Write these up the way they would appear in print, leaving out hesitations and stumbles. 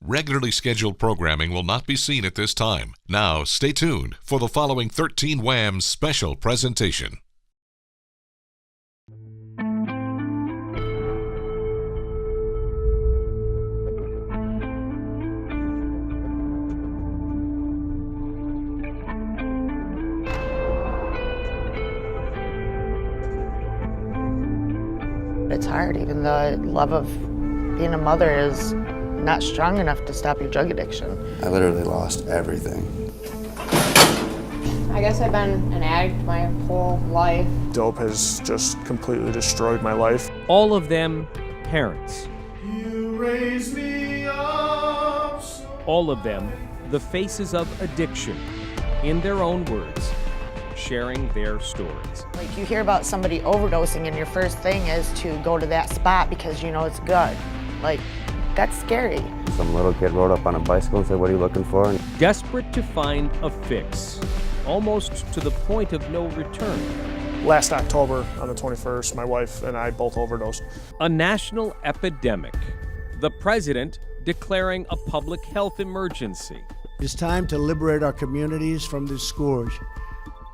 Regularly scheduled programming will not be seen at this time. Now, stay tuned for the following 13 WHAM special presentation. It's hard, even the love of being a mother is not strong enough to stop your drug addiction. I literally lost everything. I guess I've been an addict my whole life. Dope has just completely destroyed my life. All of them parents. You raise me up so All of them the faces of addiction, in their own words, sharing their stories. Like, you hear about somebody overdosing and your first thing is to go to that spot because you know it's good. Like, that's scary. Some little kid rode up on a bicycle and said, "What are you looking for?" Desperate to find a fix, almost to the point of no return. Last October, on the 21st, my wife and I both overdosed. A national epidemic. The president declaring a public health emergency. It's time to liberate our communities from this scourge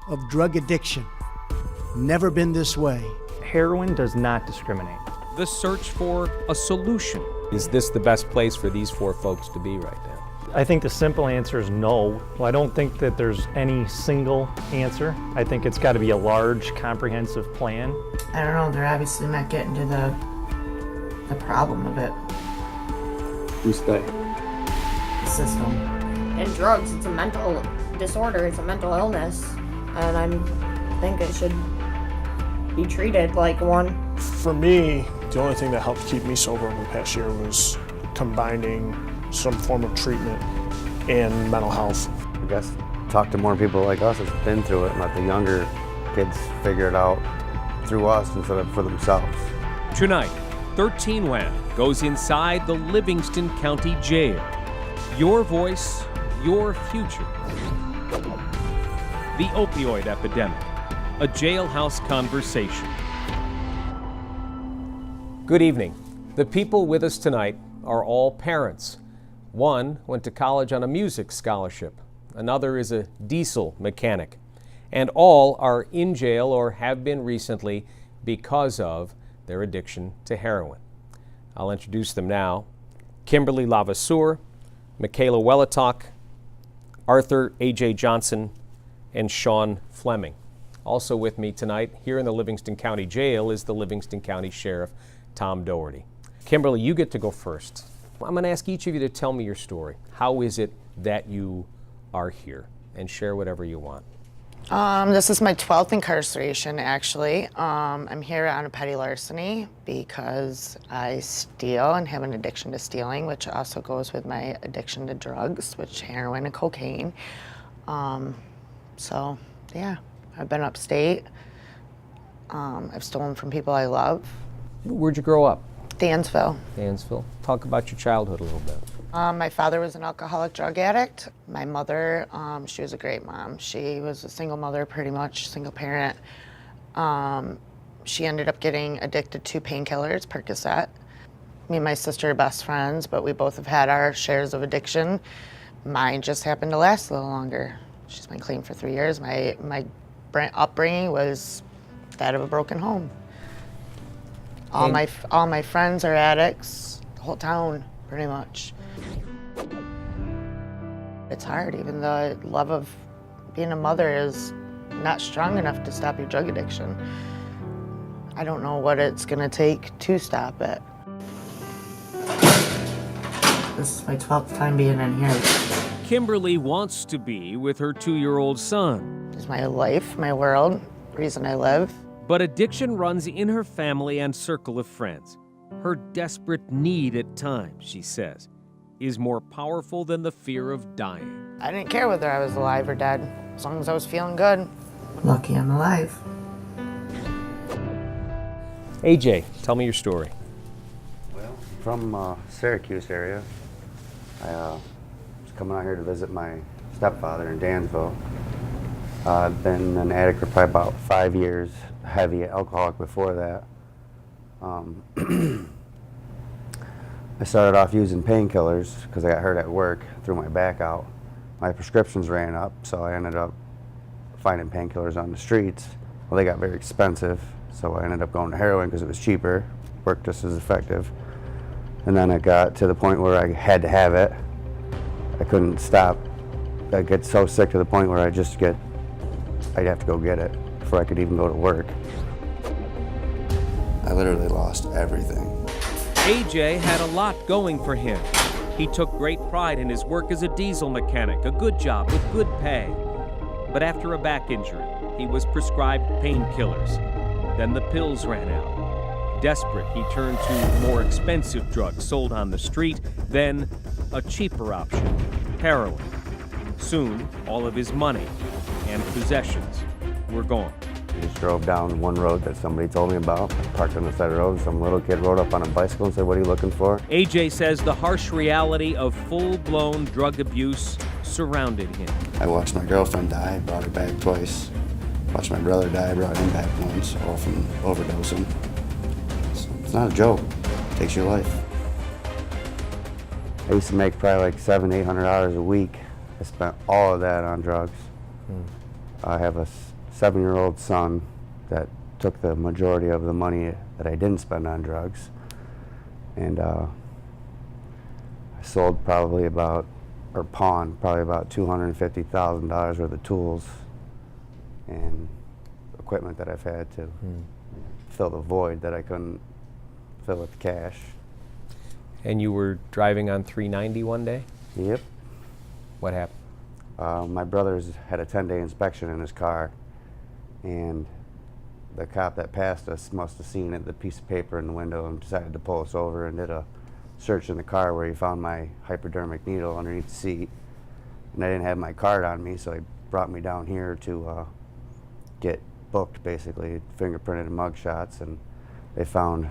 of drug addiction. Never been this way. Heroin does not discriminate. The search for a solution. Is this the best place for these four folks to be right now? I think the simple answer is no. Well, I don't think that there's any single answer. I think it's got to be a large, comprehensive plan. I don't know, they're obviously not getting to the problem of it, Who's they? the system. And drugs, it's a mental disorder, it's a mental illness, and I think it should be treated like one. For me, the only thing that helped keep me sober over the past year was combining some form of treatment and mental health. I guess talk to more people like us that's been through it and let the younger kids figure it out through us instead of for themselves. Tonight, 13 WHAM goes inside the Livingston County Jail. Your voice, your future. The opioid epidemic, a jailhouse conversation. Good evening. The people with us tonight are all parents. One went to college on a music scholarship. Another is a diesel mechanic. And all are in jail or have been recently because of their addiction to heroin. I'll introduce them now. Kimberly Lavaseur, Michaela Wellitock, Arthur A.J. Johnson, and Sean Fleming. Also with me tonight here in the Livingston County Jail is the Livingston County Sheriff, Tom Doherty. Kimberly, you get to go first. I'm going to ask each of you to tell me your story. How is it that you are here? And share whatever you want. This is my 12th incarceration, actually. I'm here on a petty larceny because I steal and have an addiction to stealing, which also goes with my addiction to drugs, which heroin and cocaine. So, yeah, I've been upstate. I've stolen from people I love. Where'd you grow up? Dansville. Dansville. Talk about your childhood a little bit. My father was an alcoholic drug addict. My mother, she was a great mom. She was a single mother, pretty much, single parent. She ended up getting addicted to painkillers, Percocet. Me and my sister are best friends, but we both have had our shares of addiction. Mine just happened to last a little longer. She's been clean for 3 years. My upbringing was that of a broken home. All my friends are addicts, the whole town, pretty much. It's hard, even the love of being a mother is not strong enough to stop your drug addiction. I don't know what it's gonna take to stop it. This is my 12th time being in here. Kimberly wants to be with her 2-year-old son. It's my life, my world, reason I live. But addiction runs in her family and circle of friends. Her desperate need at times, she says, is more powerful than the fear of dying. I didn't care whether I was alive or dead, as long as I was feeling good. Lucky I'm alive. AJ, tell me your story. Well, from Syracuse area. I was coming out here to visit my stepfather in Dansville. I've been an addict for probably about 5 years, heavy alcoholic before that. I started off using painkillers because I got hurt at work, threw my back out. My prescriptions ran up, so I ended up finding painkillers on the streets. Well, they got very expensive, so I ended up going to heroin because it was cheaper, worked just as effective. And then I got to the point where I had to have it. I couldn't stop. I'd get so sick to the point where I'd have to go get it before I could even go to work. I literally lost everything. AJ had a lot going for him. He took great pride in his work as a diesel mechanic, a good job with good pay. But after a back injury, he was prescribed painkillers. Then the pills ran out. Desperate, he turned to more expensive drugs sold on the street, then a cheaper option, heroin. Soon, all of his money and possessions were gone. I just drove down one road that somebody told me about. I parked on the side of the road, and some little kid rode up on a bicycle and said, "What are you looking for?" AJ says the harsh reality of full-blown drug abuse surrounded him. I watched my girlfriend die, brought her back twice. Watched my brother die, brought him back once, all from overdosing. It's not a joke. It takes your life. I used to make probably like $700-800 a week. I spent all of that on drugs. I have a 7-year-old son that took the majority of the money that I didn't spend on drugs. And I sold probably about, or pawned probably about $250,000 worth of tools and equipment that I've had to fill the void that I couldn't fill with cash. And you were driving on 390 one day? Yep. What happened? My brother's had a 10-day inspection in his car, and the cop that passed us must have seen the piece of paper in the window and decided to pull us over and did a search in the car where he found my hypodermic needle underneath the seat. And I didn't have my card on me, so he brought me down here to get booked, basically, fingerprinted and mug shots, and they found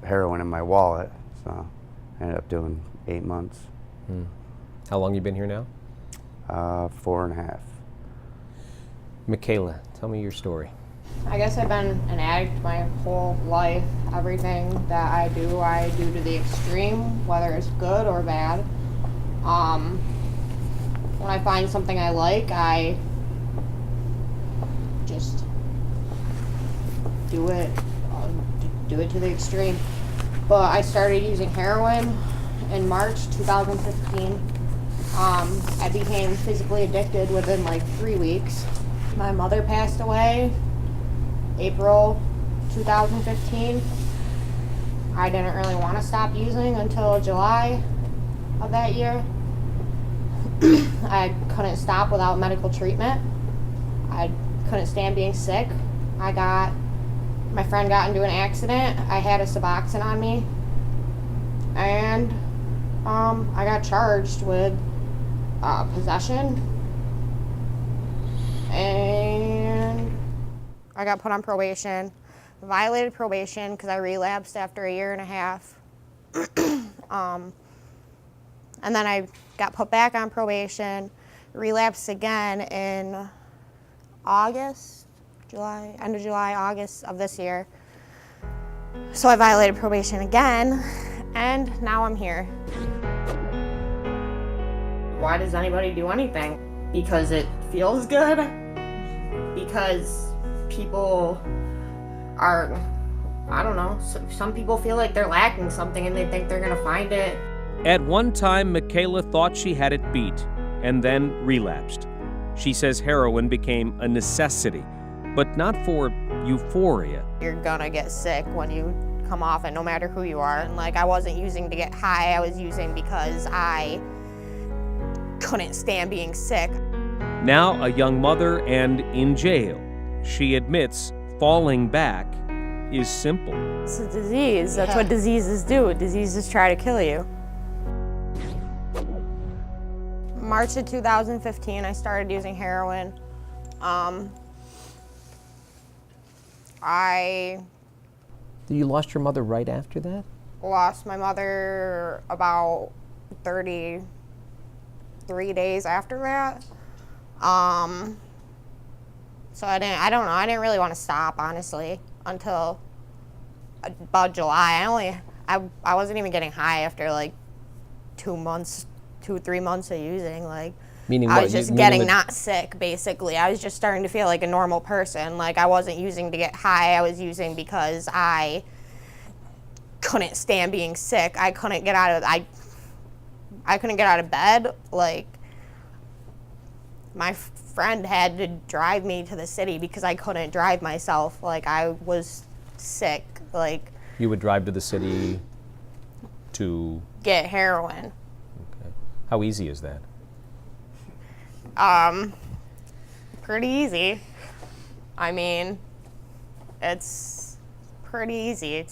heroin in my wallet, so I ended up doing 8 months. How long you been here now? 4.5. Michaela, tell me your story. I guess I've been an addict my whole life. Everything that I do to the extreme, whether it's good or bad. When I find something I like, I just do it to the extreme. But I started using heroin in March 2015. I became physically addicted within like 3 weeks. My mother passed away April 2015. I didn't really want to stop using until July of that year. I couldn't stop without medical treatment. I couldn't stand being sick. My friend got into an accident. I had a Suboxone on me. And I got charged with possession, and I got put on probation, violated probation because I relapsed after 1.5 years. And then I got put back on probation, relapsed again in end of July, August of this year. So I violated probation again, and now I'm here. Why does anybody do anything? Because it feels good? Because people are, I don't know, some people feel like they're lacking something and they think they're gonna find it. At one time, Michaela thought she had it beat and then relapsed. She says heroin became a necessity, but not for euphoria. You're gonna get sick when you come off it, no matter who you are. And like, I wasn't using to get high, I was using because I couldn't stand being sick. Now a young mother and in jail, she admits falling back is simple. It's a disease. That's what diseases do. Diseases try to kill you. March of 2015, I started using heroin. You lost your mother right after that? Lost my mother about 33 days after that. So I don't know, I didn't really want to stop, honestly, until about July. I wasn't even getting high after like 2 or 3 months of using. Like, Meaning I what? was just Meaning getting that- not sick, basically. I was just starting to feel like a normal person. Like, I wasn't using to get high. I was using because I couldn't stand being sick. I couldn't get out of I couldn't get out of bed. Like, my friend had to drive me to the city because I couldn't drive myself. Like, I was sick. Like, You would drive to the city to, get heroin. okay. How easy is that? Pretty easy. I mean, it's pretty easy.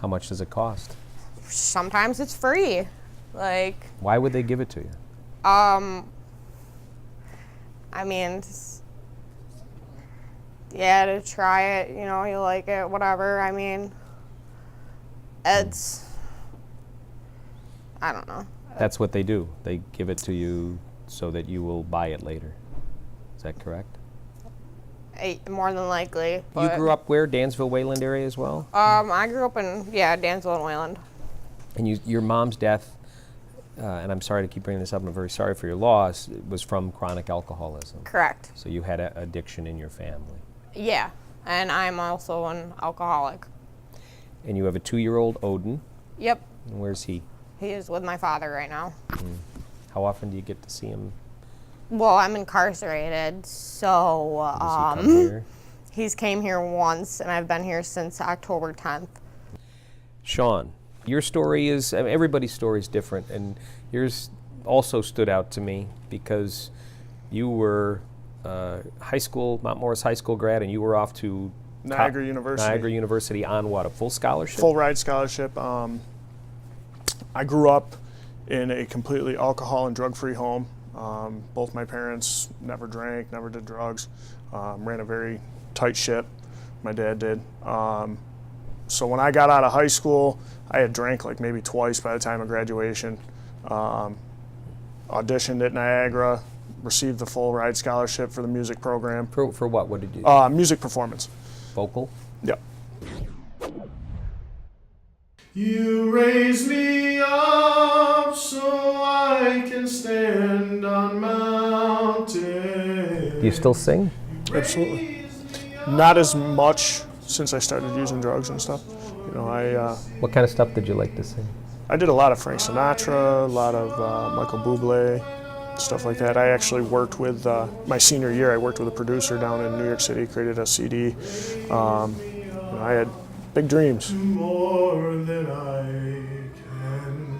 How much does it cost? Sometimes it's free. Like, Why would they give it to you? I mean, yeah, to try it, you know, you like it, whatever. I mean, it's, I don't know. That's what they do. They give it to you so that you will buy it later. Is that correct? More than likely. You But, grew up where? Dansville, Wayland area as well? I grew up in, Dansville and Wayland. And your mom's death, and I'm sorry to keep bringing this up, and I'm very sorry for your loss, was from chronic alcoholism. Correct. So you had addiction in your family. Yeah, and I'm also an alcoholic. And you have a 2-year-old Odin. Yep, And where's he? he is with my father right now. How often do you get to see him? Well, I'm incarcerated, so Does he come here? he's came here once, and I've been here since October 10th. Sean, your story is, I mean, everybody's story is different, and yours also stood out to me because you were high school, Mount Morris High School grad, and you were off to Niagara University. Niagara University on what, a full scholarship? Full ride scholarship. I grew up in a completely alcohol and drug-free home. Both my parents never drank, never did drugs, ran a very tight ship. My dad did. So when I got out of high school, I had drank like maybe twice by the time of graduation. Auditioned at Niagara, received the full ride scholarship for the music program. For what? What did you? Music performance. Vocal? Yep. You raise me up so I can stand on mountains. Do you still sing? Absolutely. Not as much since I started using drugs and stuff. You know, What kind of stuff did you like to sing? I did a lot of Frank Sinatra, a lot of Michael Bublé, stuff like that. I actually worked with, my senior year, I worked with a producer down in New York City, created a CD. You know, I had big dreams. More than I can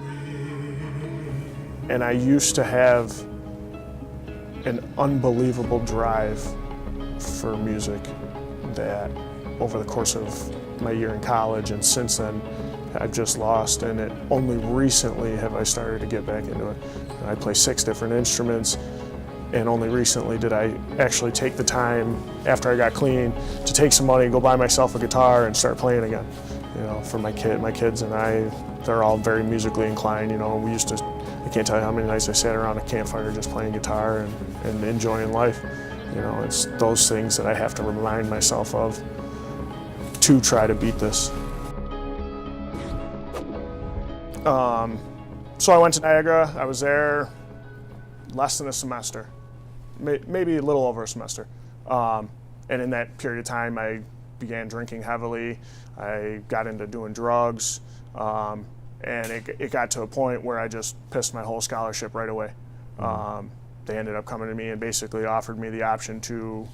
read. And I used to have an unbelievable drive for music that over the course of my year in college and since then I've just lost, and it only recently have I started to get back into it. I play 6 different instruments, and only recently did I actually take the time after I got clean to take some money, go buy myself a guitar and start playing again. You know, for my kids and I, they're all very musically inclined. You know, we used to, I can't tell you how many nights I sat around a campfire just playing guitar and enjoying life. You know, it's those things that I have to remind myself of to try to beat this. So I went to Niagara. I was there less than a semester, maybe a little over a semester. And in that period of time, I began drinking heavily. I got into doing drugs, and it got to a point where I just pissed my whole scholarship right away. They ended up coming to me and basically offered me the option to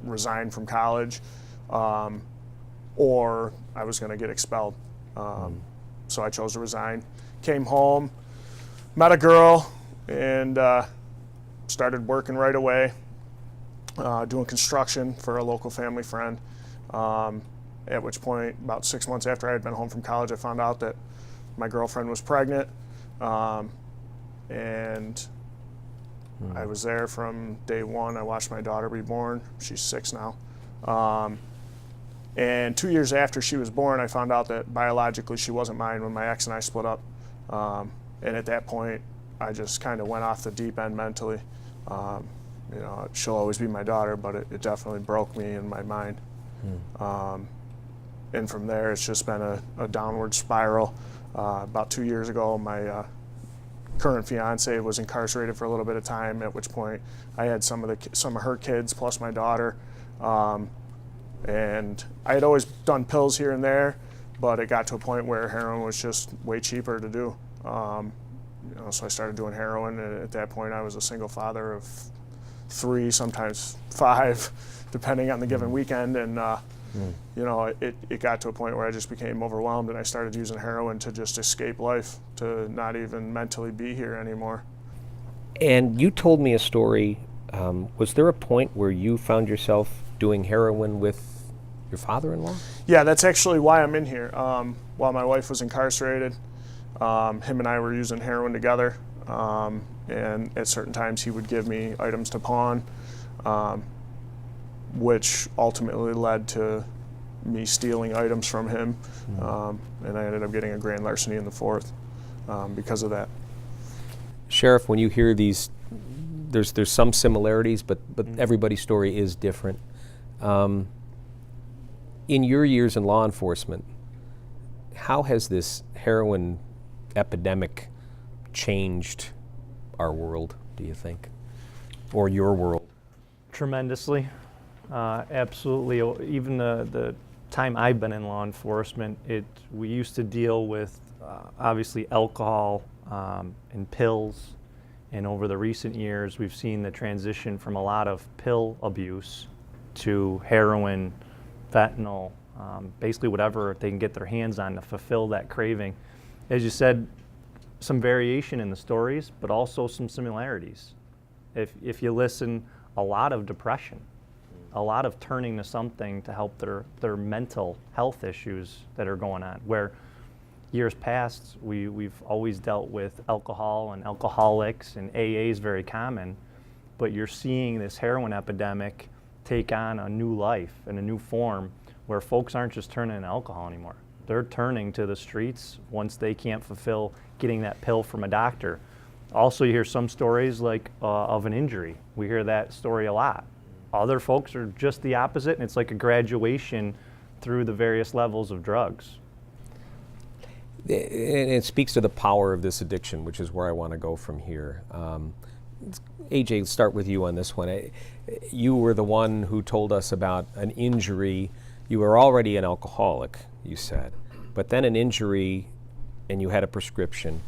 resign from college, or I was going to get expelled. So I chose to resign. Came home, met a girl, and started working right away, doing construction for a local family friend. At which point, about 6 months after I had been home from college, I found out that my girlfriend was pregnant, and I was there from day one. I watched my daughter be born. She's 6 now. And 2 years after she was born, I found out that biologically she wasn't mine when my ex and I split up. And at that point, I just kind of went off the deep end mentally. You know, she'll always be my daughter, but it definitely broke me in my mind. and from there it's just been a downward spiral. About 2 years ago, my current fiance was incarcerated for a little bit of time, at which point I had some of her kids plus my daughter. And I had always done pills here and there, but it got to a point where heroin was just way cheaper to do. So I started doing heroin, and at that point I was a single father of 3, sometimes 5, depending on the given weekend. And it got to a point where I just became overwhelmed, and I started using heroin to just escape life, to not even mentally be here anymore. And you told me a story. Was there a point where you found yourself doing heroin with your father-in-law? Yeah, that's actually why I'm in here. While my wife was incarcerated, him and I were using heroin together, and at certain times he would give me items to pawn, which ultimately led to me stealing items from him, and I ended up getting a grand larceny in the 4th because of that. Sheriff, when you hear these, there's some similarities, but everybody's story is different. In your years in law enforcement, how has this heroin epidemic changed our world, do you think? Or your world? Tremendously. Absolutely. Even the time I've been in law enforcement, we used to deal with obviously alcohol and pills, and over the recent years we've seen the transition from a lot of pill abuse to heroin, fentanyl, basically whatever they can get their hands on to fulfill that craving. As you said, some variation in the stories, but also some similarities. If you listen, a lot of depression, a lot of turning to something to help their mental health issues that are going on. Where years past, we've always dealt with alcohol and alcoholics, and AA is very common, but you're seeing this heroin epidemic take on a new life and a new form where folks aren't just turning to alcohol anymore. They're turning to the streets once they can't fulfill getting that pill from a doctor. Also, you hear some stories like of an injury. We hear that story a lot. Other folks are just the opposite, and it's like a graduation through the various levels of drugs. And it speaks to the power of this addiction, which is where I want to go from here. AJ, let's start with you on this one. You were the one who told us about an injury. You were already an alcoholic, you said, but then an injury and you had a prescription.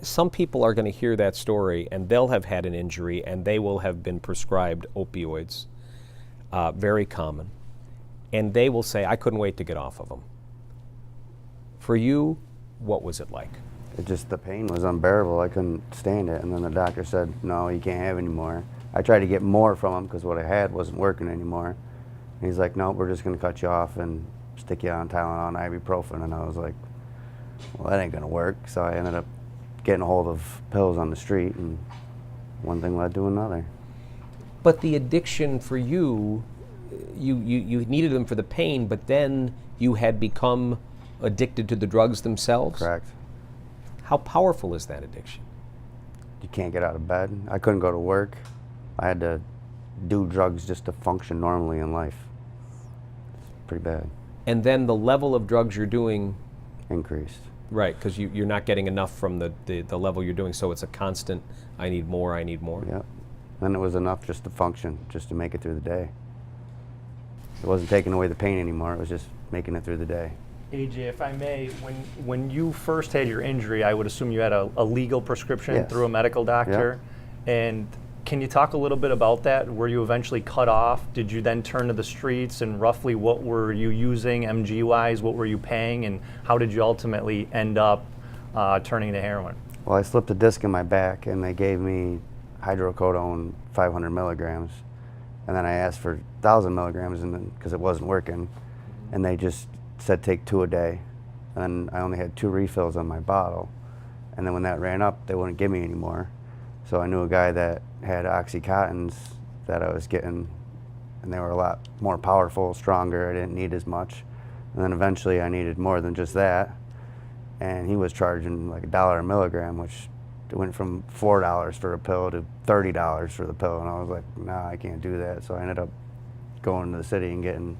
Some people are going to hear that story and they'll have had an injury and they will have been prescribed opioids, very common, and they will say, I couldn't wait to get off of them. For you, what was it like? The pain was unbearable. I couldn't stand it. And then the doctor said, no, you can't have any more. I tried to get more from him because what I had wasn't working anymore. And he's like, no, we're just going to cut you off and stick you on Tylenol and ibuprofen. And I was like, well, that ain't going to work. So I ended up getting a hold of pills on the street, and one thing led to another. But the addiction for you, you needed them for the pain, but then you had become addicted to the drugs themselves? Correct. How powerful is that addiction? You can't get out of bed. I couldn't go to work. I had to do drugs just to function normally in life. It's pretty bad. And then the level of drugs you're doing increased. Right, because you're not getting enough from the level you're doing, so it's a constant, I need more, I need more. Yep. And it was enough just to function, just to make it through the day. It wasn't taking away the pain anymore, it was just making it through the day. AJ, if I may, when you first had your injury, I would assume you had a legal prescription Yes. through a medical doctor. Yep. And can you talk a little bit about that? Were you eventually cut off? Did you then turn to the streets, and roughly what were you using MG-wise? What were you paying, and how did you ultimately end up turning to heroin? Well, I slipped a disc in my back, and they gave me hydrocodone 500 milligrams. And then I asked for 1,000 milligrams because it wasn't working. And they just said take 2 a day. And I only had 2 refills on my bottle. And then when that ran up, they wouldn't give me any more. So I knew a guy that had Oxycontins that I was getting, and they were a lot more powerful, stronger. I didn't need as much. And then eventually I needed more than just that. And he was charging like $1 a milligram, which went from $4 for a pill to $30 for the pill. And I was like, nah, I can't do that. So I ended up going to the city and getting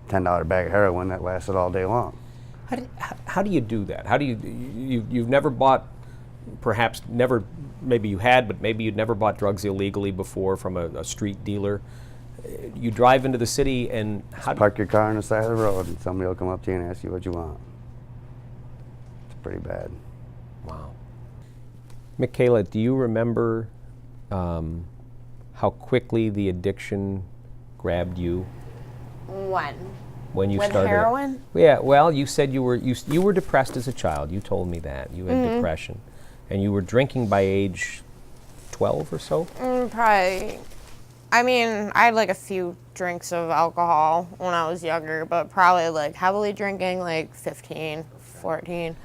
$10 bag of heroin that lasted all day long. How do you do that? How do you've never bought, perhaps never, maybe you had, but maybe you'd never bought drugs illegally before from a street dealer. You drive into the city and Park your car on the side of the road and somebody will come up to you and ask you what you want. It's pretty bad. Wow. Michaela, do you remember how quickly the addiction grabbed you? When you With started? heroin? Yeah. Well, you said you were depressed as a child. You told me that you had depression, and you were drinking by age 12 or so. Probably. I mean, I had like a few drinks of alcohol when I was younger, but probably like heavily drinking like 15, 14.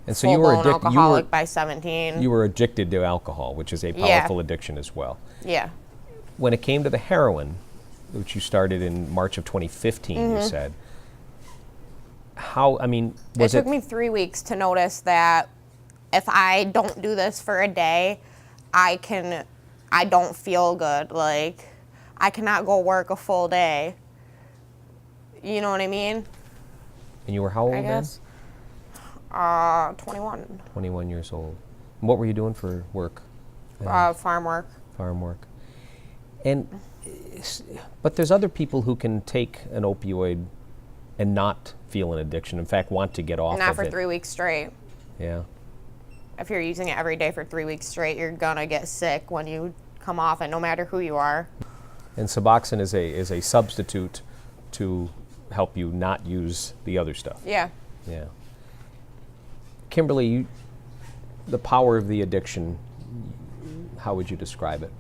And so you were Full-blown addicted. alcoholic by 17. You were addicted to alcohol, which is a powerful addiction as well. Yeah. When it came to the heroin, which you started in March of 2015, you said. How? I mean, was It took me 3 weeks to notice that if I don't do this for a day, I don't feel good. Like, I cannot go work a full day. You know what I mean? And you were how old I then? guess. 21. 21 years old. And what were you doing for work? Farm work. Farm work. And, but there's other people who can take an opioid and not feel an addiction. In fact, want to get off of it. Not for 3 weeks straight. Yeah. If you're using it every day for 3 weeks straight, you're gonna get sick when you come off it, no matter who you are. And Suboxone is a substitute to help you not use the other stuff. Yeah. Yeah. Kimberly, the power of the addiction, how would you describe it?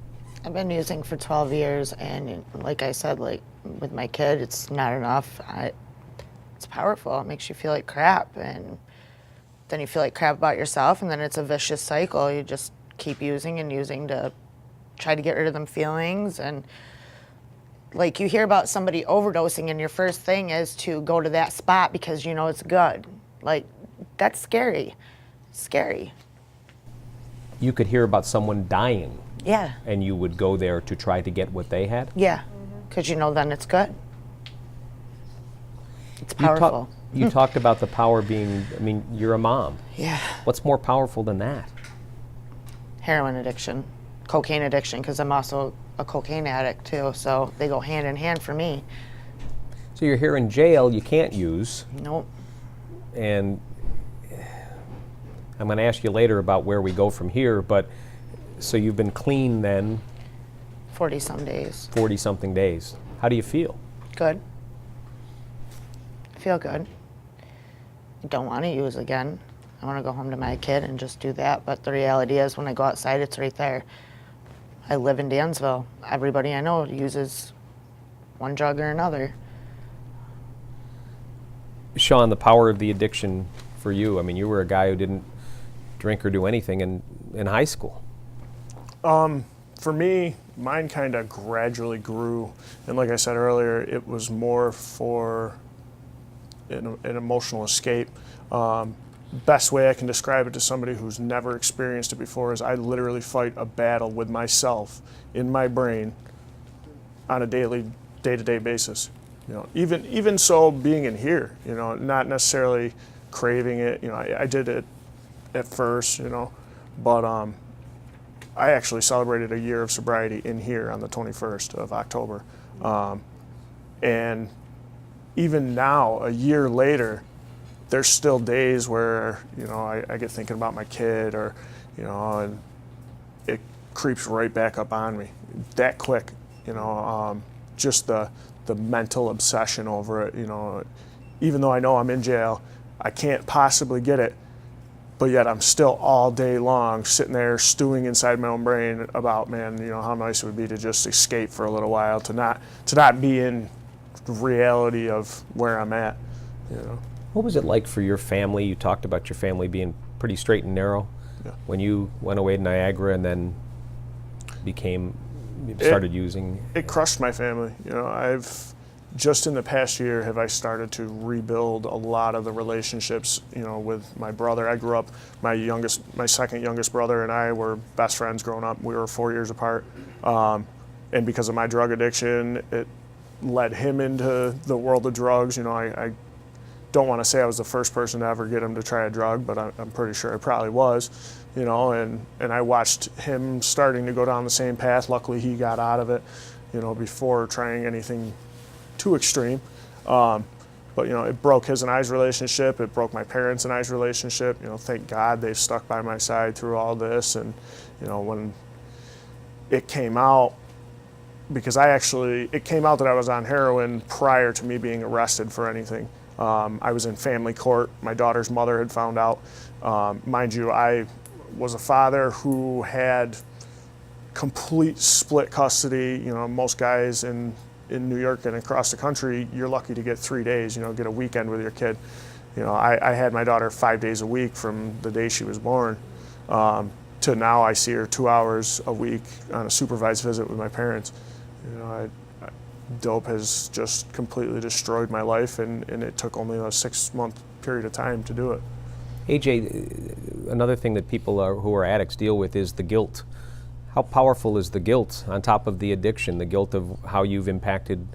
I've been using for 12 years, and like I said, like with my kid, it's not enough. It's powerful. It makes you feel like crap, and then you feel like crap about yourself, and then it's a vicious cycle. You just keep using and using to try to get rid of them feelings. And like, you hear about somebody overdosing, and your first thing is to go to that spot because you know it's good. Like, that's scary. Scary. You could hear about someone dying, Yeah. and you would go there to try to get what they had? Yeah. Because you know then it's good. It's You powerful. You talked about the power being, I mean, you're a mom. Yeah. What's more powerful than that? Heroin addiction, cocaine addiction, because I'm also a cocaine addict too, so they go hand in hand for me. So you're here in jail, you can't use, Nope. and I'm going to ask you later about where we go from here, but so you've been clean then 40 some days. 40-something days. How do you feel? Good. I feel good. I don't want to use again. I want to go home to my kid and just do that, but the reality is when I go outside, it's right there. I live in Dansville. Everybody I know uses one drug or another. Sean, the power of the addiction for you, I mean, you were a guy who didn't drink or do anything in high school. For me, mine kind of gradually grew, and like I said earlier, it was more for an emotional escape. Best way I can describe it to somebody who's never experienced it before is I literally fight a battle with myself in my brain on a daily, day-to-day basis. You know, even so, being in here, you know, not necessarily craving it. You know, I did it at first, you know, but I actually celebrated a year of sobriety in here on the 21st of October. And even now, a year later, there's still days where, you know, I get thinking about my kid, or, you know, and it creeps right back up on me that quick, you know, just the mental obsession over it, you know. Even though I know I'm in jail, I can't possibly get it, but yet I'm still all day long sitting there stewing inside my own brain about, man, you know, how nice it would be to just escape for a little while, to not be in reality of where I'm at, you know. What was it like for your family? You talked about your family being pretty straight and narrow. Yeah. When you went away to Niagara and then started using. It crushed my family. You know, I've just in the past year have I started to rebuild a lot of the relationships, you know, with my brother. I grew up, my second youngest brother and I were best friends growing up. We were 4 years apart. And because of my drug addiction, led him into the world of drugs. You know, I don't want to say I was the first person to ever get him to try a drug, but I'm pretty sure I probably was, you know, and I watched him starting to go down the same path. Luckily, he got out of it, you know, before trying anything too extreme. But, you know, it broke his and I's relationship. It broke my parents and I's relationship. You know, thank God they've stuck by my side through all this. And, you know, when it came out, because it came out that I was on heroin prior to me being arrested for anything. I was in family court. My daughter's mother had found out. Mind you, I was a father who had complete split custody. You know, most guys in New York and across the country, you're lucky to get 3 days, you know, get a weekend with your kid. You know, I had my daughter 5 days a week from the day she was born to now I see her 2 hours a week on a supervised visit with my parents. You know, dope has just completely destroyed my life, and it took only a 6-month period of time to do it. AJ, another thing that people who are addicts deal with is the guilt. How powerful is the guilt on top of the addiction, the guilt of how you've impacted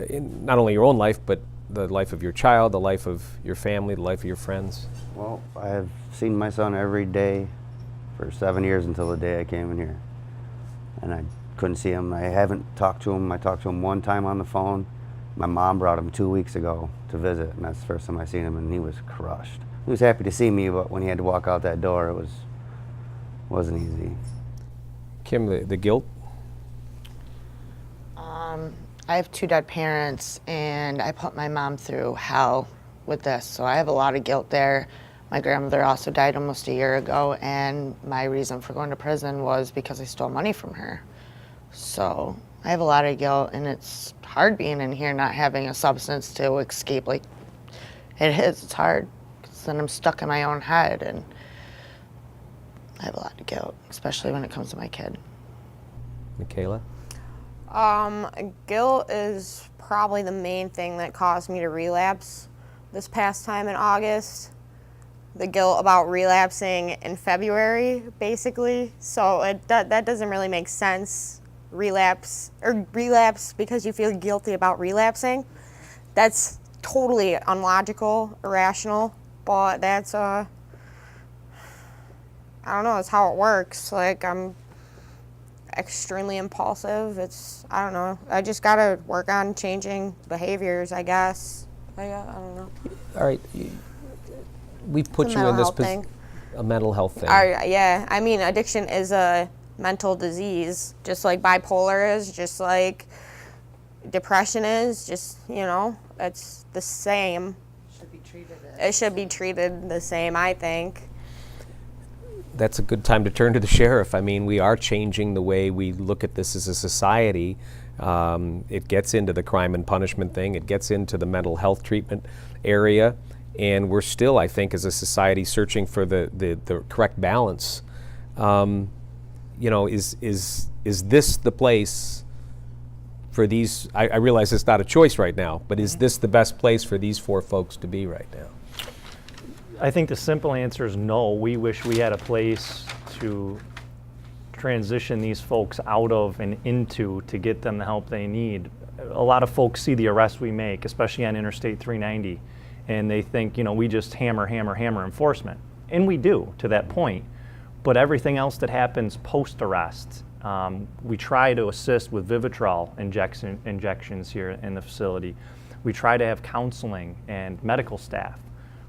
not only your own life, but the life of your child, the life of your family, the life of your friends? Well, I have seen my son every day for 7 years until the day I came in here. And I couldn't see him. I haven't talked to him. I talked to him one time on the phone. My mom brought him 2 weeks ago to visit, and that's the first time I seen him, and he was crushed. He was happy to see me, but when he had to walk out that door, it wasn't easy. Kim, the guilt? I have 2 dead parents, and I put my mom through hell with this, so I have a lot of guilt there. My grandmother also died almost a year ago, and my reason for going to prison was because I stole money from her. So I have a lot of guilt, and it's hard being in here not having a substance to escape. Like, it is, it's hard, because then I'm stuck in my own head, and I have a lot of guilt, especially when it comes to my kid. Michaela? Guilt is probably the main thing that caused me to relapse this past time in August. The guilt about relapsing in February, basically. So that doesn't really make sense. Relapse because you feel guilty about relapsing. That's totally unlogical, irrational, but that's I don't know, it's how it works. Like, I'm extremely impulsive. I don't know. I just gotta work on changing behaviors, I guess. I don't know. All right. We've put you in this position. A mental health thing. Yeah. I mean, addiction is a mental disease, just like bipolar is, just like depression is, just, you know, it's the same. It should be treated the same, I think. That's a good time to turn to the sheriff. I mean, we are changing the way we look at this as a society. It gets into the crime and punishment thing. It gets into the mental health treatment area. And we're still, I think, as a society, searching for the correct balance. You know, is this the place for these? I realize it's not a choice right now, but is this the best place for these 4 folks to be right now? I think the simple answer is no. We wish we had a place to transition these folks out of and into to get them the help they need. A lot of folks see the arrests we make, especially on Interstate 390, and they think, you know, we just hammer enforcement. And we do, to that point. But everything else that happens post-arrest, we try to assist with Vivitrol injections here in the facility. We try to have counseling and medical staff.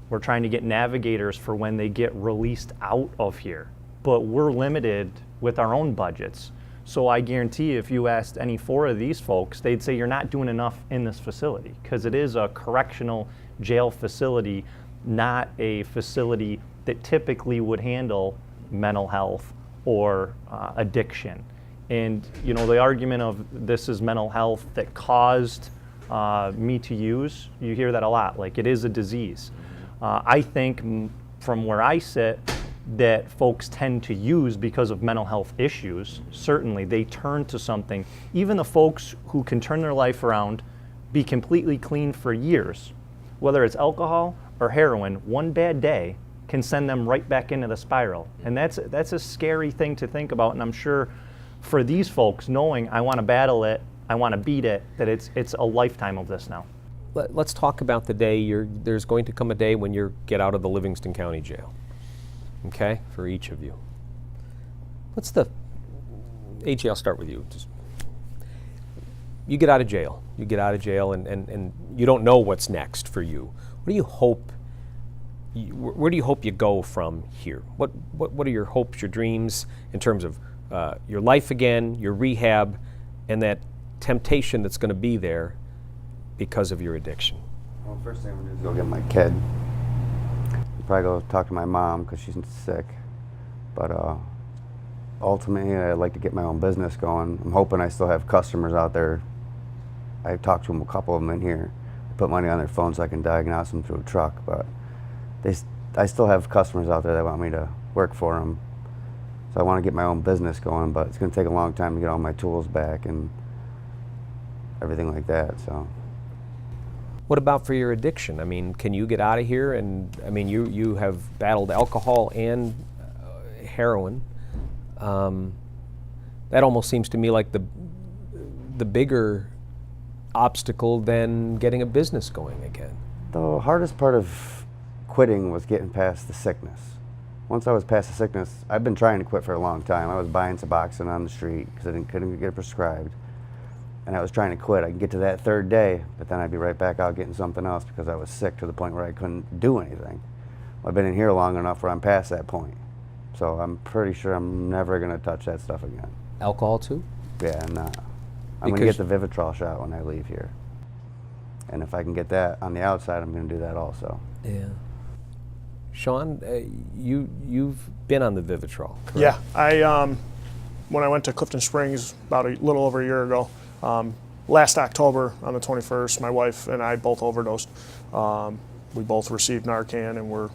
We're trying to get navigators for when they get released out of here. But we're limited with our own budgets. So I guarantee if you asked any 4 of these folks, they'd say you're not doing enough in this facility, because it is a correctional jail facility, not a facility that typically would handle mental health or addiction. And, you know, the argument of this is mental health that caused me to use, you hear that a lot, like it is a disease. I think from where I sit that folks tend to use because of mental health issues. Certainly they turn to something. Even the folks who can turn their life around, be completely clean for years, whether it's alcohol or heroin, one bad day can send them right back into the spiral. And that's a scary thing to think about. And I'm sure for these folks, knowing I want to battle it, I want to beat it, that it's a lifetime of this now. Let's talk about the day there's going to come a day when you get out of the Livingston County Jail. Okay, for each of you. AJ, I'll start with you. You get out of jail. You get out of jail, and you don't know what's next for you. What do you hope? Where do you hope you go from here? What are your hopes, your dreams in terms of your life again, your rehab, and that temptation that's going to be there because of your addiction? Well, first thing I'm going to do is go get my kid. I'll probably go talk to my mom because she's sick. But ultimately, I'd like to get my own business going. I'm hoping I still have customers out there. I've talked to them, a couple of them in here. I put money on their phone so I can diagnose them through a truck. But I still have customers out there that want me to work for them. So I want to get my own business going, but it's going to take a long time to get all my tools back and everything like that. So. What about for your addiction? I mean, can you get out of here? And I mean, you have battled alcohol and heroin. That almost seems to me like the bigger obstacle than getting a business going again. The hardest part of quitting was getting past the sickness. Once I was past the sickness, I've been trying to quit for a long time. I was buying Suboxone on the street because I couldn't get it prescribed. And I was trying to quit. I could get to that third day, but then I'd be right back out getting something else because I was sick to the point where I couldn't do anything. Well, I've been in here long enough where I'm past that point. So I'm pretty sure I'm never going to touch that stuff again. Alcohol too? Yeah, I'm not. I'm going to get the Vivitrol shot when I leave here. And if I can get that on the outside, I'm going to do that also. Yeah. Sean, you've been on the Vivitrol, correct? Yeah, I when I went to Clifton Springs about a little over a year ago, last October on the 21st, my wife and I both overdosed. We both received Narcan and were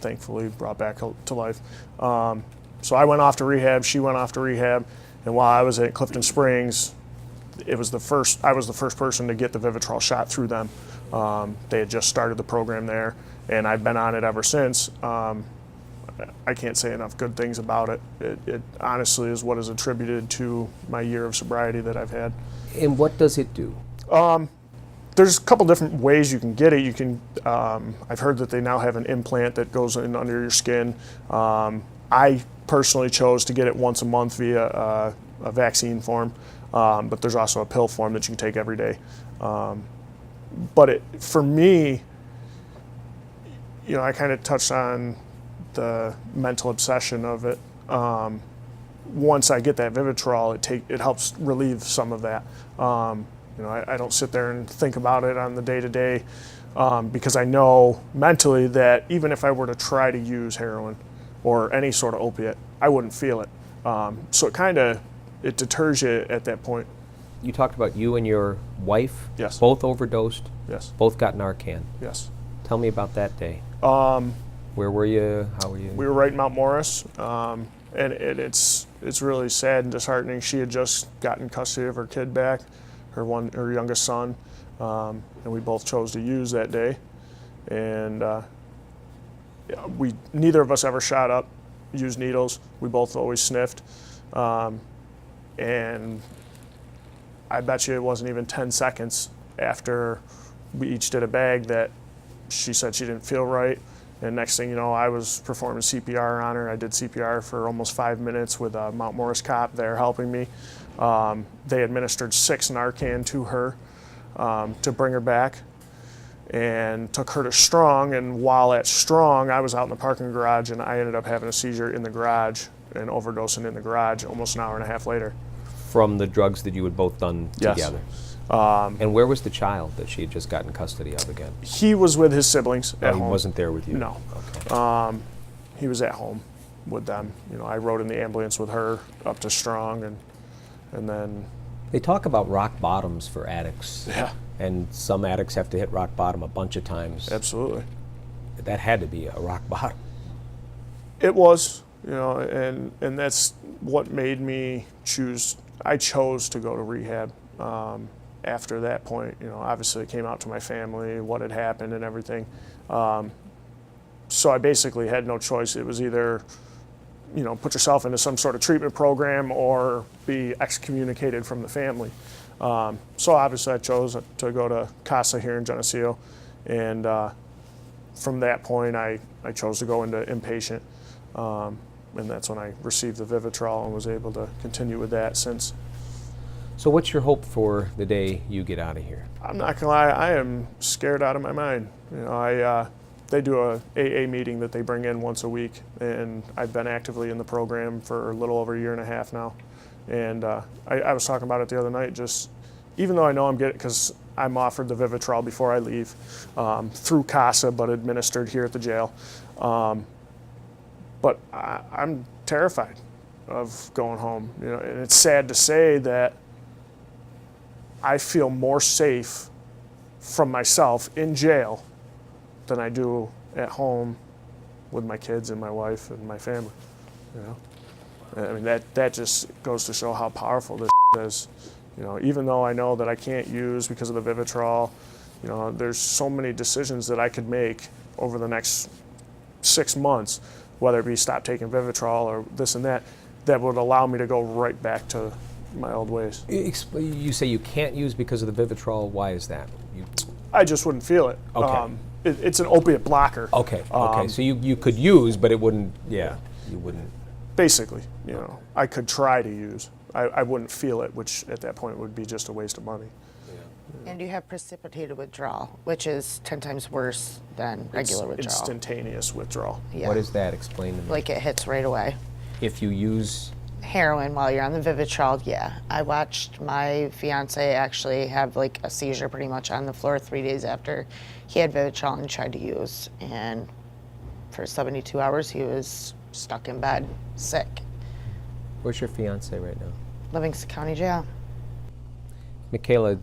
thankfully brought back to life. So I went off to rehab, she went off to rehab, and while I was at Clifton Springs, I was the first person to get the Vivitrol shot through them. They had just started the program there, and I've been on it ever since. I can't say enough good things about it. It honestly is what is attributed to my year of sobriety that I've had. And what does it do? There's a couple different ways you can get it. You can. I've heard that they now have an implant that goes in under your skin. I personally chose to get it once a month via a vaccine form, but there's also a pill form that you can take every day. But for me, I kind of touched on the mental obsession of it. Once I get that Vivitrol, it helps relieve some of that. I don't sit there and think about it on the day-to-day because I know mentally that even if I were to try to use heroin or any sort of opiate, I wouldn't feel it. So it deters you at that point. You talked about you and your wife. Yes. Both overdosed. Yes. Both got Narcan. Yes. Tell me about that day. Where were you? How were you? We were right in Mount Morris, and it's really sad and disheartening. She had just gotten custody of her kid back, her youngest son, and we both chose to use that day. And neither of us ever shot up, used needles. We both always sniffed, and I bet you it wasn't even 10 seconds after we each did a bag that she said she didn't feel right. And next thing you know, I was performing CPR on her. I did CPR for almost 5 minutes with a Mount Morris cop there helping me. They administered 6 Narcan to her to bring her back and took her to Strong. And while at Strong, I was out in the parking garage and I ended up having a seizure in the garage and overdosing in the garage almost an hour and a half later. From the drugs that you had both done together? And where was the child that she had just gotten custody of again? He was with his siblings at home. He wasn't there with you? No. Okay. He was at home with them. I rode in the ambulance with her up to Strong, and then... They talk about rock bottoms for addicts. Yeah. And some addicts have to hit rock bottom a bunch of times. Absolutely. That had to be a rock bottom. It was, and that's what made me choose. I chose to go to rehab. After that point, obviously it came out to my family what had happened and everything. So I basically had no choice. It was either, put yourself into some sort of treatment program or be excommunicated from the family. So obviously I chose to go to CASA here in Geneseo, and from that point I chose to go into inpatient, and that's when I received the Vivitrol and was able to continue with that since. So what's your hope for the day you get out of here? I'm not gonna lie, I am scared out of my mind. You know, they do a AA meeting that they bring in once a week, and I've been actively in the program for a little over a year and a half now. And I was talking about it the other night, just even though I know I'm getting, because I'm offered the Vivitrol before I leave through CASA, but administered here at the jail. But I'm terrified of going home. You know, and it's sad to say that I feel more safe from myself in jail than I do at home with my kids and my wife and my family. You know, I mean that just goes to show how powerful this is. You know, even though I know that I can't use because of the Vivitrol, you know, there's so many decisions that I could make over the next 6 months, whether it be stop taking Vivitrol or this and that, that would allow me to go right back to my old ways. You say you can't use because of the Vivitrol. Why is that? I just wouldn't feel it. Okay. It's an opiate blocker. Okay. So you could use, but it wouldn't. Yeah. You wouldn't. Basically, you know, I could try to use. I wouldn't feel it, which at that point would be just a waste of money. And you have precipitated withdrawal, which is 10 times worse than regular withdrawal. Instantaneous withdrawal. Yeah. What is that? Explain to me. Like it hits right away. If you use Heroin while you're on the Vivitrol, yeah. I watched my fiance actually have like a seizure pretty much on the floor 3 days after he had Vivitrol and tried to use. And for 72 hours, he was stuck in bed, sick. Where's your fiance right now? Livingston County Jail. Michaela,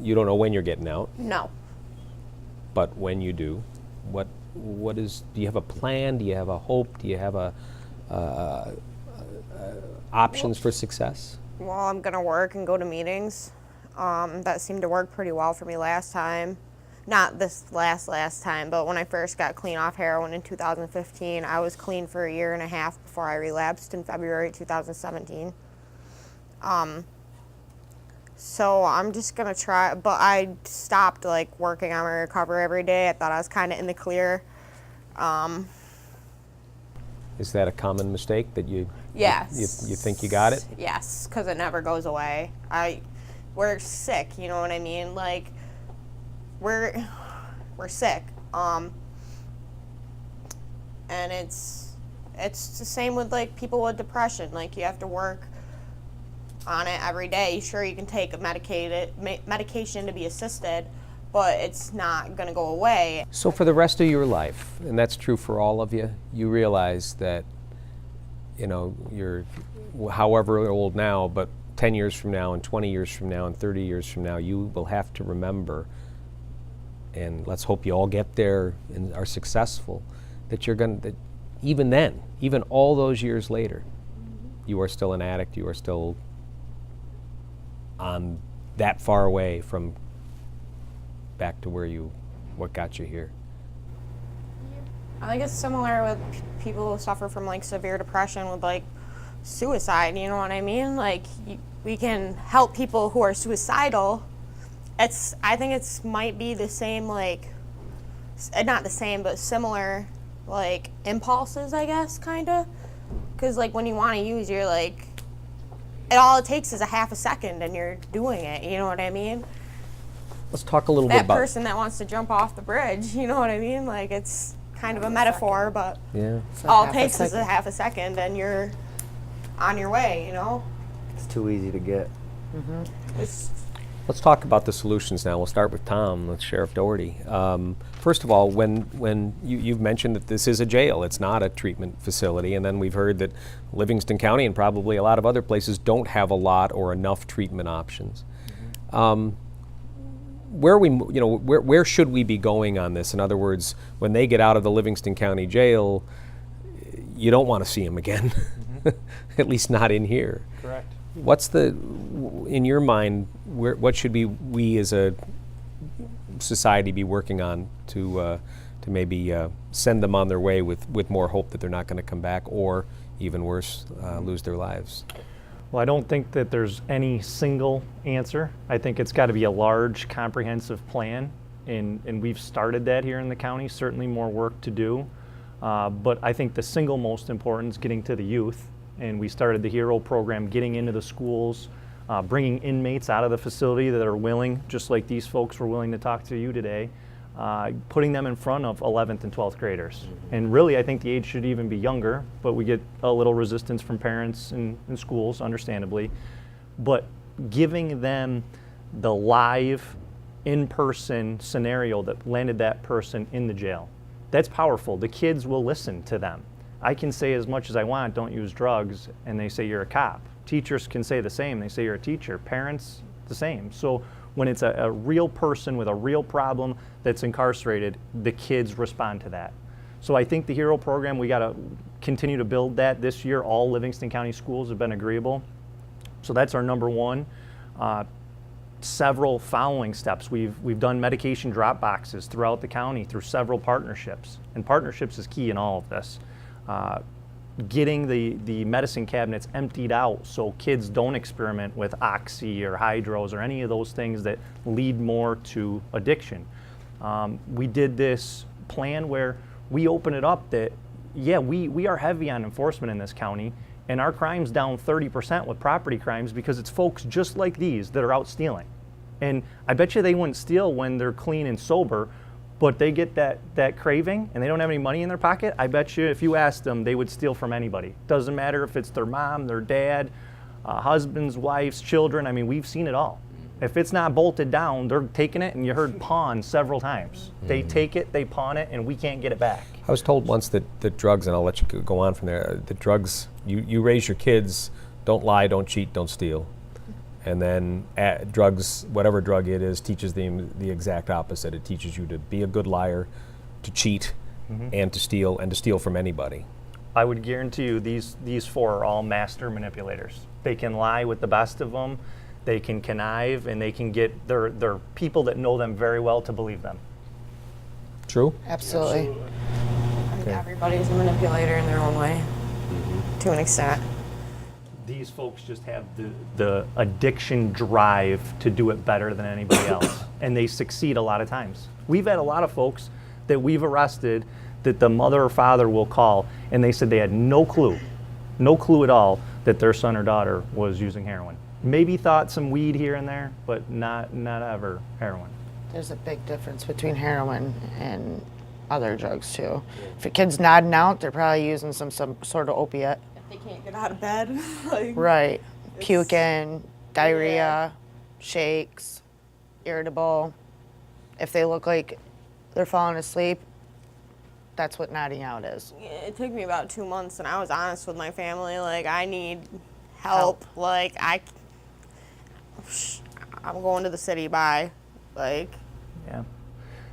you don't know when you're getting out, No. but when you do, what is? Do you have a plan? Do you have a hope? Do you have options for success? Well, I'm gonna work and go to meetings. That seemed to work pretty well for me last time. Not this last time, but when I first got clean off heroin in 2015, I was clean for a year and a half before I relapsed in February 2017. So I'm just gonna try, but I stopped like working on my recovery every day. I thought I was kind of in the clear. Is that a common mistake that you? Yes. You think you got it? Yes, because it never goes away. We're sick, you know what I mean? Like, we're sick. And it's the same with like people with depression. Like, you have to work on it every day. Sure, you can take a medication to be assisted, but it's not going to go away. So for the rest of your life, and that's true for all of you, you realize that, you know, you're however old now, but 10 years from now and 20 years from now and 30 years from now, you will have to remember, and let's hope you all get there and are successful, that you're going to, even then, even all those years later, you are still an addict, you are still on that far away from back to what got you here. I think it's similar with people who suffer from like severe depression with like suicide, you know what I mean? Like, we can help people who are suicidal. I think it's might be the same, like, not the same, but similar, like, impulses, I guess, kind of. Because, like, when you want to use, you're like, all it takes is a half a second and you're doing it, you know what I mean? Let's talk a little bit That about person that wants to jump off the bridge, you know what I mean? Like, it's kind of a metaphor, but all it takes is a half a second and you're on your way, you know? It's too easy to get. Let's talk about the solutions now. We'll start with Tom, with Sheriff Doherty. First of all, when you've mentioned that this is a jail, it's not a treatment facility, and then we've heard that Livingston County and probably a lot of other places don't have a lot or enough treatment options. Where should we be going on this? In other words, when they get out of the Livingston County Jail, you don't want to see them again, at least not in here. Correct. What's in your mind, what should we as a society be working on to maybe send them on their way with more hope that they're not going to come back, or even worse, lose their lives? Well, I don't think that there's any single answer. I think it's got to be a large, comprehensive plan, and we've started that here in the county. Certainly more work to do, but I think the single most important is getting to the youth, and we started the HERO program, getting into the schools, bringing inmates out of the facility that are willing, just like these folks were willing to talk to you today, putting them in front of 11th and 12th graders. And really, I think the age should even be younger, but we get a little resistance from parents and schools, understandably. But giving them the live, in-person scenario that landed that person in the jail, that's powerful. The kids will listen to them. I can say as much as I want, don't use drugs, and they say you're a cop. Teachers can say the same, they say you're a teacher. Parents, the same. So when it's a real person with a real problem that's incarcerated, the kids respond to that. So I think the HERO program, we got to continue to build that this year. All Livingston County schools have been agreeable. So that's our number one. Several following steps. We've done medication drop boxes throughout the county through several partnerships. And partnerships is key in all of this. Getting the medicine cabinets emptied out so kids don't experiment with Oxy or Hydros or any of those things that lead more to addiction. We did this plan where we open it up that, yeah, we are heavy on enforcement in this county, and our crime's down 30% with property crimes because it's folks just like these that are out stealing. And I bet you they wouldn't steal when they're clean and sober, but they get that craving and they don't have any money in their pocket. I bet you if you asked them, they would steal from anybody. Doesn't matter if it's their mom, their dad, husbands, wives, children. I mean, we've seen it all. If it's not bolted down, they're taking it, and you heard pawn several times. They take it, they pawn it, and we can't get it back. I was told once that the drugs, and I'll let you go on from there, the drugs, you raise your kids, don't lie, don't cheat, don't steal. And then drugs, whatever drug it is, teaches them the exact opposite. It teaches you to be a good liar, to cheat, and to steal from anybody. I would guarantee you these four are all master manipulators. They can lie with the best of them, they can connive, and they can get their people that know them very well to believe them. True? Absolutely. I think everybody's a manipulator in their own way, to an extent. These folks just have the addiction drive to do it better than anybody else, and they succeed a lot of times. We've had a lot of folks that we've arrested that the mother or father will call, and they said they had no clue at all that their son or daughter was using heroin. Maybe thought some weed here and there, but not ever heroin. There's a big difference between heroin and other drugs too. If a kid's nodding out, they're probably using some sort of opiate. They can't get out of bed. Like, Right. Puking, diarrhea, shakes, irritable. If they look like they're falling asleep, that's what nodding out is. it took me about 2 months, and I was honest with my family. Like, I need help. Like, I'm going to the city. Bye. Like. Yeah.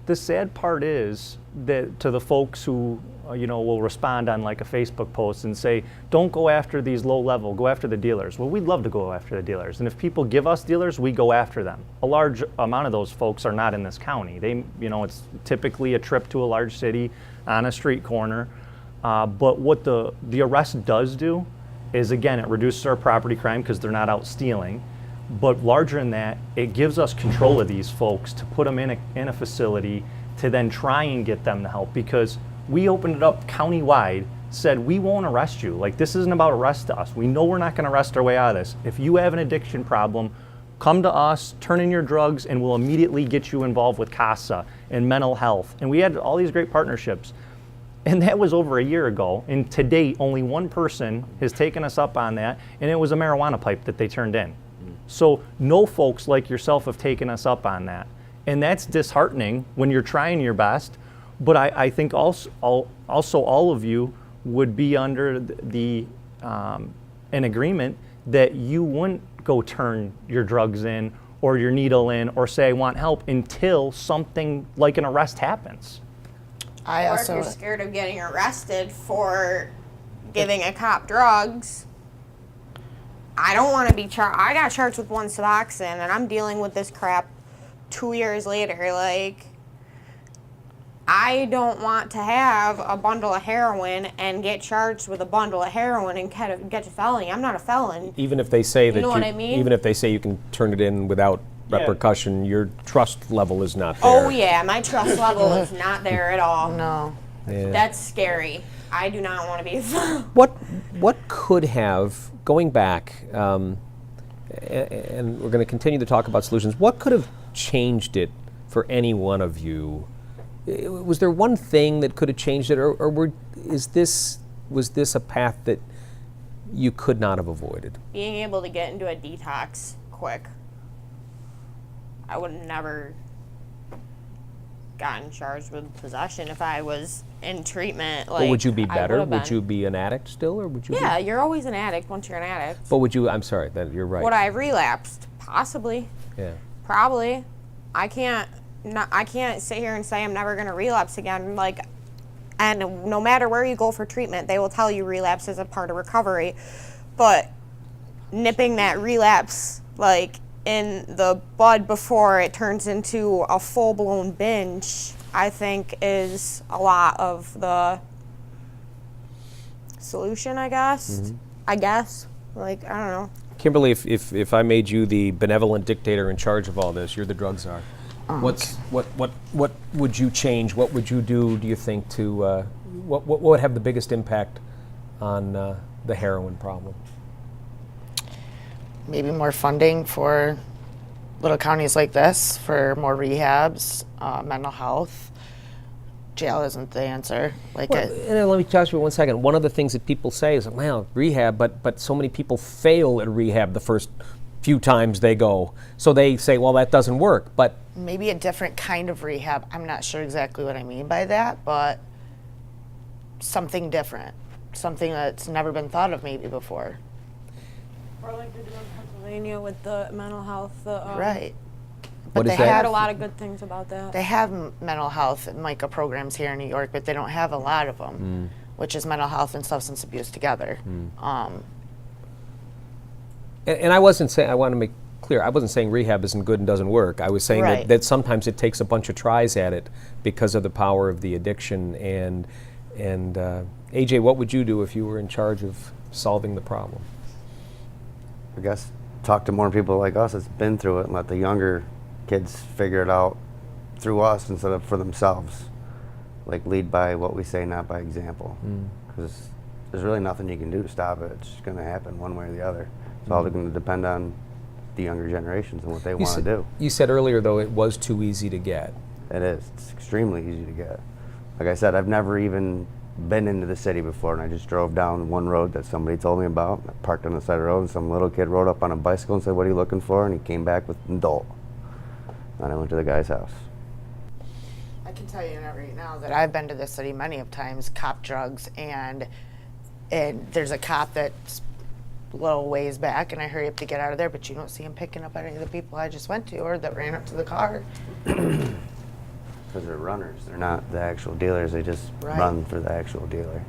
The sad part is that to the folks who will respond on like a Facebook post and say, don't go after these low level, go after the dealers. Well, we'd love to go after the dealers. And if people give us dealers, we go after them. A large amount of those folks are not in this county. It's typically a trip to a large city on a street corner. But what the arrest does do is, again, it reduces our property crime because they're not out stealing. But larger than that, it gives us control of these folks to put them in a facility to then try and get them the help, because we opened it up countywide, said we won't arrest you. Like, this isn't about arrest us. We know we're not going to arrest our way out of this. If you have an addiction problem, come to us, turn in your drugs, and we'll immediately get you involved with CASA and mental health. And we had all these great partnerships. And that was over a year ago. And to date, only one person has taken us up on that, and it was a marijuana pipe that they turned in. So no folks like yourself have taken us up on that. And that's disheartening when you're trying your best. But I think also all of you would be under an agreement that you wouldn't go turn your drugs in or your needle in or say I want help until something like an arrest happens. Or if you're scared of getting arrested for giving a cop drugs, I don't want to be charged. I got charged with 1 Suboxone, and I'm dealing with this crap 2 years later. Like, I don't want to have a bundle of heroin and get charged with a bundle of heroin and get a felony. I'm not a felon. Even if they say that You know what I mean? even if they say you can turn it in without repercussion, your trust level is not there. Oh yeah, my trust level is not there at all. No. Yeah. That's scary. I do not want to be a felon. What could have, going back, and we're going to continue to talk about solutions, what could have changed it for any one of you? Was there one thing that could have changed it, or was this a path that you could not have avoided? Being able to get into a detox quick. I would have never gotten charged with possession if I was in treatment. Like, Or would you be better? Would you be an addict still, or would you? Yeah, you're always an addict once you're an addict. But would you? I'm sorry, that you're right. Would I have relapsed? Possibly. Yeah. Probably. I can't sit here and say I'm never going to relapse again. Like, and no matter where you go for treatment, they will tell you relapse is a part of recovery. But nipping that relapse, like, in the bud before it turns into a full-blown binge, I think is a lot of the solution, I guess. Mm-hmm. I guess. Like, I don't know. Kimberly, if I made you the benevolent dictator in charge of all this, you're the drug czar. What would you change? What would you do you think to what would have the biggest impact on the heroin problem? Maybe more funding for little counties like this, for more rehabs, mental health. Jail isn't the answer. Like, And let me talk to you 1 second. One of the things that people say is, well, rehab, but so many people fail at rehab the first few times they go. So they say, well, that doesn't work. But maybe a different kind of rehab. I'm not sure exactly what I mean by that, but something different. Something that's never been thought of maybe before. Or like they do in Pennsylvania with the mental health. Right. What is they that? I have heard a lot of good things about that. They have mental health and micro programs here in New York, but they don't have a lot of them, which is mental health and substance abuse together. And I wasn't saying, I want to make clear, I wasn't saying rehab isn't good and doesn't work. I was saying Right. that sometimes it takes a bunch of tries at it because of the power of the addiction. And AJ, what would you do if you were in charge of solving the problem? I guess talk to more people like us that's been through it and let the younger kids figure it out through us instead of for themselves. Like, lead by what we say, not by example. Because there's really nothing you can do to stop it. It's going to happen one way or the other. It's all going to depend on the younger generations and what they want to do. You said earlier, though, it was too easy to get. It is. It's extremely easy to get. Like I said, I've never even been into the city before, and I just drove down one road that somebody told me about. I parked on the side of the road, and some little kid rode up on a bicycle and said, "What are you looking for?" And he came back with an adult. And I went to the guy's house. I can tell you right now that I've been to the city many of times, cop drugs, and there's a cop that's a little ways back, and I hurry up to get out of there, but you don't see him picking up any of the people I just went to or that ran up to the car. Because they're runners. They're not the actual dealers. They just run for the actual dealer.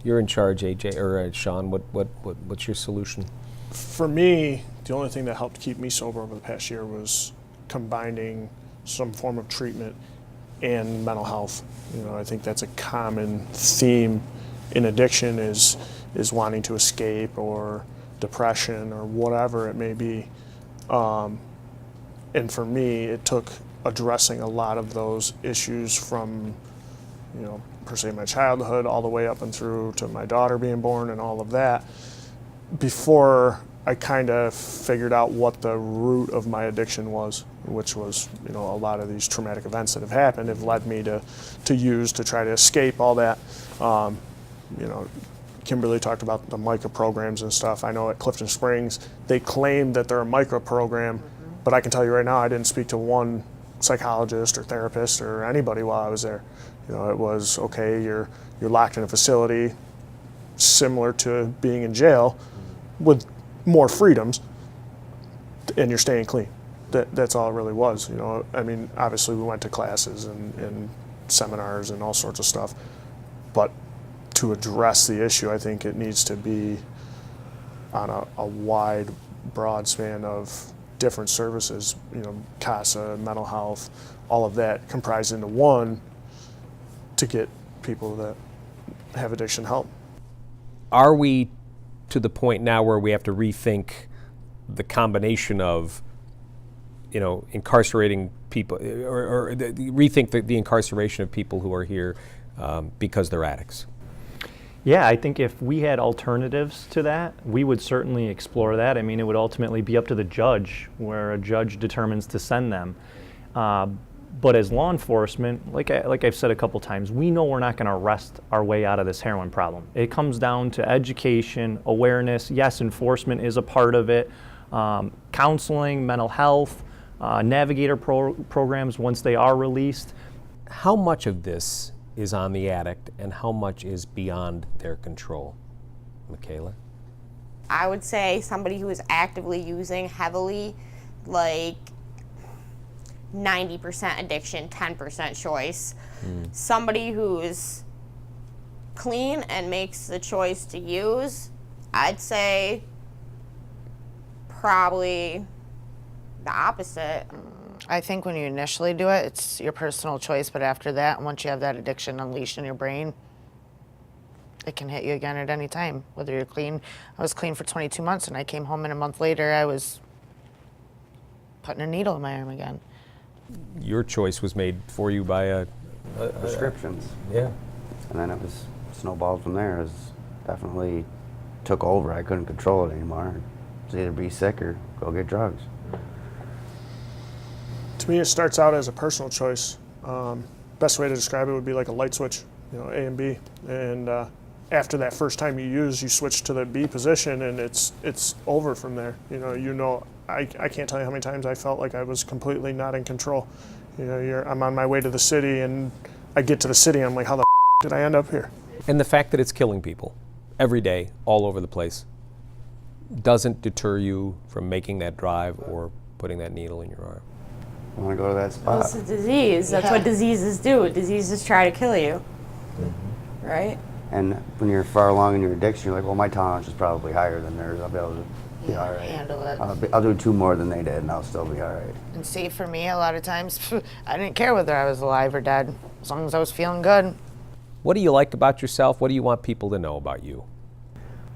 You're in charge, AJ, or Sean. What's your solution? For me, the only thing that helped keep me sober over the past year was combining some form of treatment and mental health. You know, I think that's a common theme in addiction is wanting to escape or depression or whatever it may be. And for me, it took addressing a lot of those issues from, you know, per se my childhood all the way up and through to my daughter being born and all of that before I kind of figured out what the root of my addiction was, which was, you know, a lot of these traumatic events that have happened have led me to use to try to escape all that. You know, Kimberly talked about the micro programs and stuff. I know at Clifton Springs, they claim that they're a micro program, but I can tell you right now, I didn't speak to one psychologist or therapist or anybody while I was there. You know, it was, okay, you're locked in a facility similar to being in jail with more freedoms, and you're staying clean. That's all it really was. You know, I mean, obviously we went to classes and seminars and all sorts of stuff, but to address the issue, I think it needs to be on a wide, broad span of different services, you know, CASA, mental health, all of that comprised into one, to get people that have addiction help. Are we to the point now where we have to rethink the combination of, incarcerating people, or rethink the incarceration of people who are here because they're addicts? Yeah, I think if we had alternatives to that, we would certainly explore that. I mean, it would ultimately be up to the judge, where a judge determines to send them. But as law enforcement, like I've said a couple times, we know we're not going to arrest our way out of this heroin problem. It comes down to education, awareness. Yes, enforcement is a part of it. Counseling, mental health, navigator programs once they are released. How much of this is on the addict and how much is beyond their control? Michaela? I would say somebody who is actively using heavily, like 90% addiction, 10% choice. Somebody who's clean and makes the choice to use, I'd say probably the opposite. I think when you initially do it, it's your personal choice, but after that, once you have that addiction unleashed in your brain, it can hit you again at any time, whether you're clean. I was clean for 22 months, and I came home, and a month later, I was putting a needle in my arm again. Your choice was made for you by a Prescriptions. yeah. And then it was snowballed from there. It was definitely took over. I couldn't control it anymore. It was either be sick or go get drugs. To me, it starts out as a personal choice. Best way to describe it would be like a light switch, A and B. And after that first time you use, you switch to the B position, and it's over from there. I can't tell you how many times I felt like I was completely not in control. I'm on my way to the city, and I get to the city, and I'm like, how the did I end up here? And the fact that it's killing people every day, all over the place, doesn't deter you from making that drive or putting that needle in your arm. I want to go to that spot. It's a disease. That's what diseases do. Diseases try to kill you. Right? And when you're far along in your addiction, you're like, well, my tolerance is probably higher than theirs. I'll be able to be all right. Handle it. I'll do 2 more than they did, and I'll still be all right. And see, for me, a lot of times, I didn't care whether I was alive or dead, as long as I was feeling good. What do you like about yourself? What do you want people to know about you?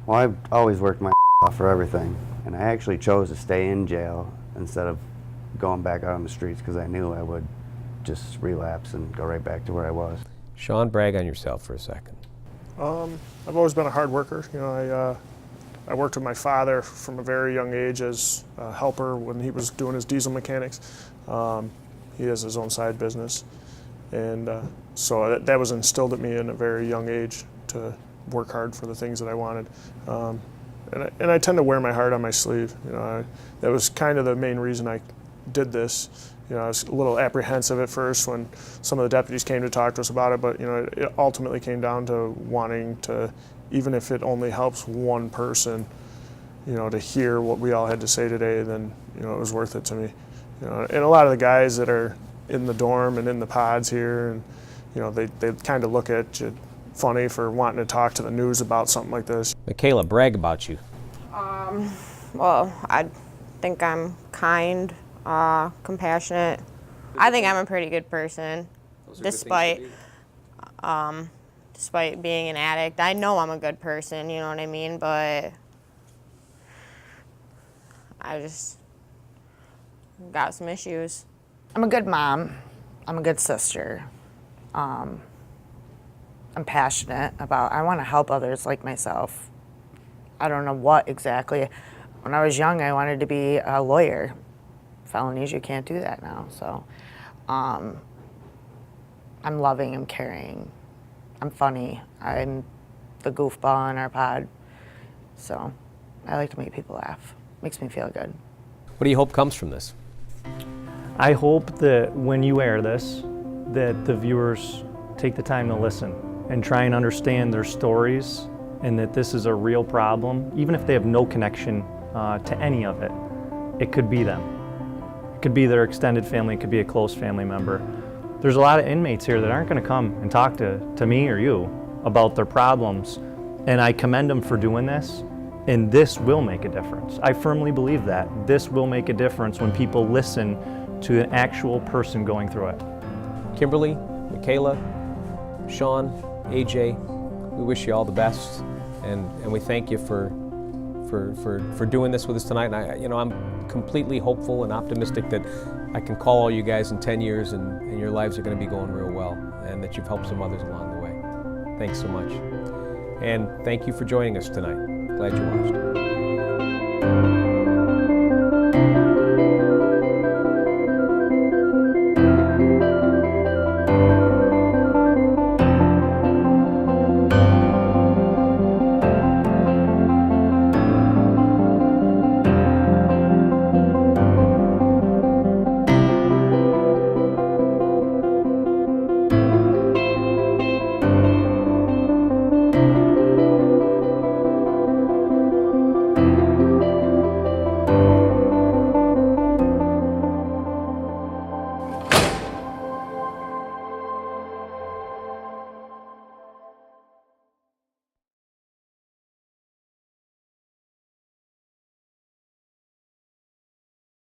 Well, I've always worked my off for everything, and I actually chose to stay in jail instead of going back out on the streets because I knew I would just relapse and go right back to where I was. Sean, brag on yourself for a second. I've always been a hard worker. I worked with my father from a very young age as a helper when he was doing his diesel mechanics. He has his own side business. And so that was instilled at me in a very young age to work hard for the things that I wanted. And I tend to wear my heart on my sleeve. That was kind of the main reason I did this. I was a little apprehensive at first when some of the deputies came to talk to us about it, but it ultimately came down to wanting to, even if it only helps one person, to hear what we all had to say today, then it was worth it to me. And a lot of the guys that are in the dorm and in the pods here, and they kind of look at you funny for wanting to talk to the news about something like this. Michaela, brag about you. Well, I think I'm kind, compassionate. I think I'm a pretty good person, despite being an addict. I know I'm a good person, you know what I mean? But I just got some issues. I'm a good mom. I'm a good sister. I'm passionate about, I want to help others like myself. I don't know what exactly. When I was young, I wanted to be a lawyer. Felonies, you can't do that now. So I'm loving, I'm caring, I'm funny. I'm the goofball in our pod. So I like to make people laugh. Makes me feel good. What do you hope comes from this? I hope that when you air this, that the viewers take the time to listen and try and understand their stories, and that this is a real problem. Even if they have no connection to any of it, it could be them. It could be their extended family, it could be a close family member. There's a lot of inmates here that aren't gonna come and talk to me or you about their problems, and I commend them for doing this, and this will make a difference. I firmly believe that. This will make a difference when people listen to an actual person going through it. Kimberly, Michaela, Sean, AJ, we wish you all the best, and we thank you for doing this with us tonight. And I'm completely hopeful and optimistic that I can call all you guys in 10 years and your lives are going to be going real well, and that you've helped some others along the way. Thanks so much. And thank you for joining us tonight. Glad you watched.